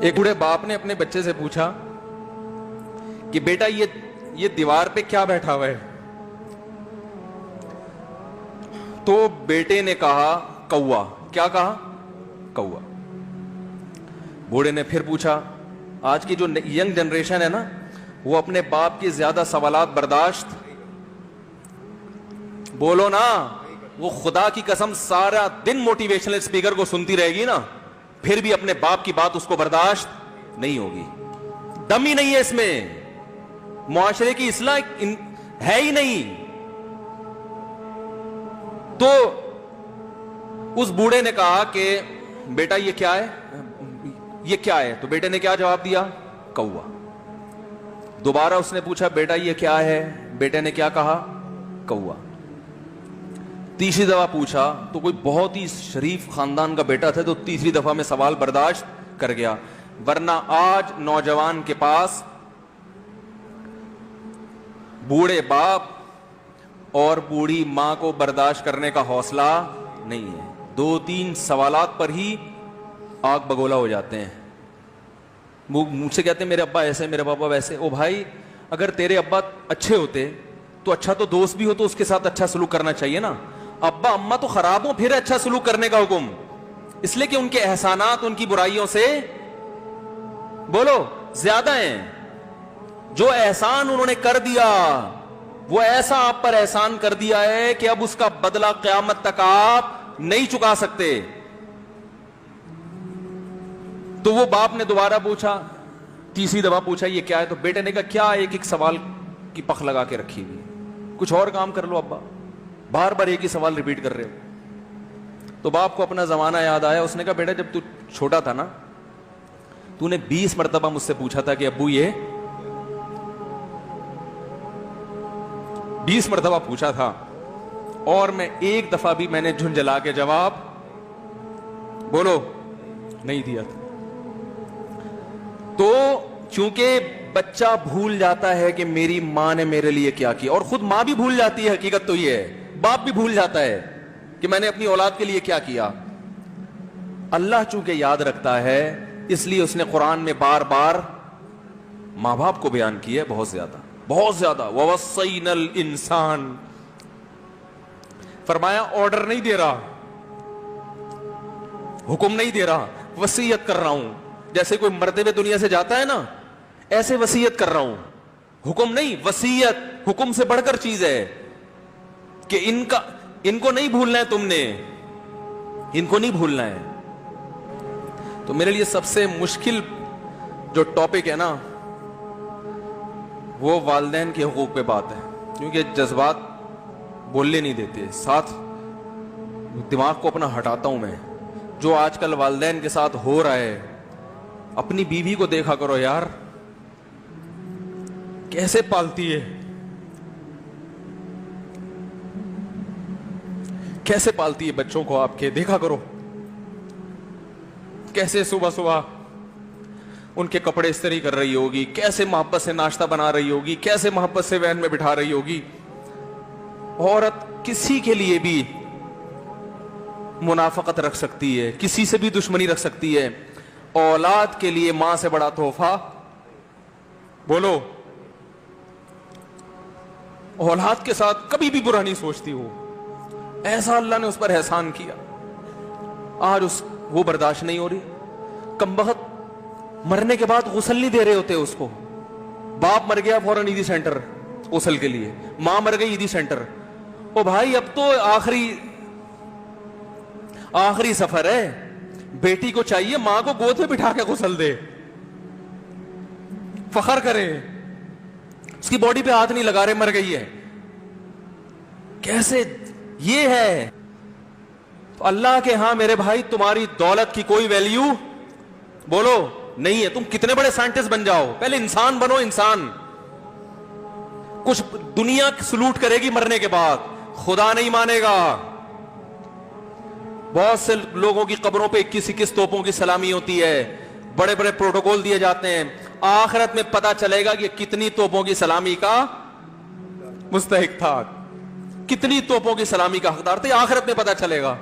ایک بوڑھے باپ نے اپنے بچے سے پوچھا کہ بیٹا یہ دیوار پہ کیا بیٹھا ہوا ہے؟ تو بیٹے نے کہا کوا۔ کیا کہا؟ کوا۔ بوڑھے نے پھر پوچھا، آج کی جو ینگ جنریشن ہے نا، وہ اپنے باپ کی زیادہ سوالات برداشت، بولو نا، وہ خدا کی قسم سارا دن موٹیویشنل اسپیکر کو سنتی رہے گی نا، پھر بھی اپنے باپ کی بات اس کو برداشت نہیں ہوگی۔ دم ہی نہیں ہے اس میں، معاشرے کی اصلاح ہے ہی نہیں۔ تو اس بوڑھے نے کہا کہ بیٹا یہ کیا ہے؟ یہ کیا ہے؟ تو بیٹے نے کیا جواب دیا؟ کوا۔ دوبارہ اس نے پوچھا بیٹا یہ کیا ہے؟ بیٹے نے کیا کہا؟ کوا۔ تیسری دفعہ پوچھا تو کوئی بہت ہی شریف خاندان کا بیٹا تھا، تو تیسری دفعہ میں سوال برداشت کر گیا، ورنہ آج نوجوان کے پاس بوڑھے باپ اور بوڑھی ماں کو برداشت کرنے کا حوصلہ نہیں ہے۔ 2-3 سوالات پر ہی آگ بگولا ہو جاتے ہیں۔ وہ مجھ سے کہتے ہیں میرے ابا ایسے، میرے پاپا ویسے۔ او بھائی، اگر تیرے ابا اچھے ہوتے تو اچھا تو دوست بھی ہو تو اس کے ساتھ اچھا سلوک کرنا چاہیے نا۔ ابا اما تو خراب ہو پھر اچھا سلوک کرنے کا حکم، اس لیے کہ ان کے احسانات ان کی برائیوں سے بولو زیادہ ہیں۔ جو احسان انہوں نے کر دیا وہ ایسا آپ پر احسان کر دیا ہے کہ اب اس کا بدلہ قیامت تک آپ نہیں چکا سکتے۔ تو وہ باپ نے دوبارہ پوچھا، تیسری دفعہ پوچھا یہ کیا ہے؟ تو بیٹے نے کہا کیا ایک سوال کی پخ لگا کے رکھی ہوئی، کچھ اور کام کر لو ابا، بار بار ایک ہی سوال ریپیٹ کر رہے ہو۔ تو باپ کو اپنا زمانہ یاد آیا، اس نے کہا بیٹا جب تو چھوٹا تھا نا، تو نے 20 مرتبہ مجھ سے پوچھا تھا کہ ابو یہ 20 مرتبہ پوچھا تھا، اور میں ایک دفعہ بھی میں نے جھنجھلا کے جواب بولو نہیں دیا تھا۔ تو چونکہ بچہ بھول جاتا ہے کہ میری ماں نے میرے لیے کیا کیا، اور خود ماں بھی بھول جاتی ہے، حقیقت تو یہ ہے باپ بھی بھول جاتا ہے کہ میں نے اپنی اولاد کے لیے کیا کیا۔ اللہ چونکہ یاد رکھتا ہے، اس لیے اس نے قرآن میں بار بار ماں باپ کو بیان کیا ہے، بہت زیادہ بہت زیادہ۔ وَوَصَّيْنَا الْإِنسَانَ، فرمایا آرڈر نہیں دے رہا، حکم نہیں دے رہا، وصیت کر رہا ہوں۔ جیسے کوئی مرتے ہوئے دنیا سے جاتا ہے نا، ایسے وصیت کر رہا ہوں، حکم نہیں، وصیت حکم سے بڑھ کر چیز ہے کہ ان کو نہیں بھولنا ہے، تم نے ان کو نہیں بھولنا ہے۔ تو میرے لیے سب سے مشکل جو ٹاپک ہے نا، وہ والدین کے حقوق پہ بات ہے، کیونکہ جذبات بولنے نہیں دیتے، ساتھ دماغ کو اپنا ہٹاتا ہوں میں۔ جو آج کل والدین کے ساتھ ہو رہا ہے، اپنی بیوی کو دیکھا کرو یار، کیسے پالتی ہے، کیسے پالتی ہے بچوں کو، آپ کے دیکھا کرو، کیسے صبح صبح ان کے کپڑے استری کر رہی ہوگی، کیسے محبت سے ناشتہ بنا رہی ہوگی، کیسے محبت سے وین میں بٹھا رہی ہوگی۔ عورت کسی کے لیے بھی منافقت رکھ سکتی ہے، کسی سے بھی دشمنی رکھ سکتی ہے، اولاد کے لیے ماں سے بڑا تحفہ بولو، اولاد کے ساتھ کبھی بھی برا نہیں سوچتی ہو، ایسا اللہ نے اس پر احسان کیا، آج وہ برداشت نہیں ہو رہی۔ کمبخت مرنے کے بعد غسل نہیں دے رہے ہوتے اس کو، باپ مر گیا فوراً عیدی سینٹر غسل کے لیے، ماں مر گئی عیدی سینٹر۔ او بھائی اب تو آخری سفر ہے، بیٹی کو چاہیے ماں کو گود میں بٹھا کے غسل دے، فخر کرے، اس کی باڈی پہ ہاتھ نہیں لگا رہے، مر گئی ہے۔ کیسے یہ ہے؟ تو اللہ کے ہاں میرے بھائی تمہاری دولت کی کوئی ویلیو بولو نہیں ہے، تم کتنے بڑے سائنٹسٹ بن جاؤ، پہلے انسان بنو، انسان۔ کچھ دنیا سلوٹ کرے گی مرنے کے بعد، خدا نہیں مانے گا۔ بہت سے لوگوں کی قبروں پہ 21 توپوں کی سلامی ہوتی ہے، بڑے بڑے پروٹوکول دیے جاتے ہیں، آخرت میں پتا چلے گا کہ کتنی توپوں کی سلامی کا مستحق تھا، کتنی توپوں کی سلامی کا حقدار تھے، آخرت میں پتا چلے گا۔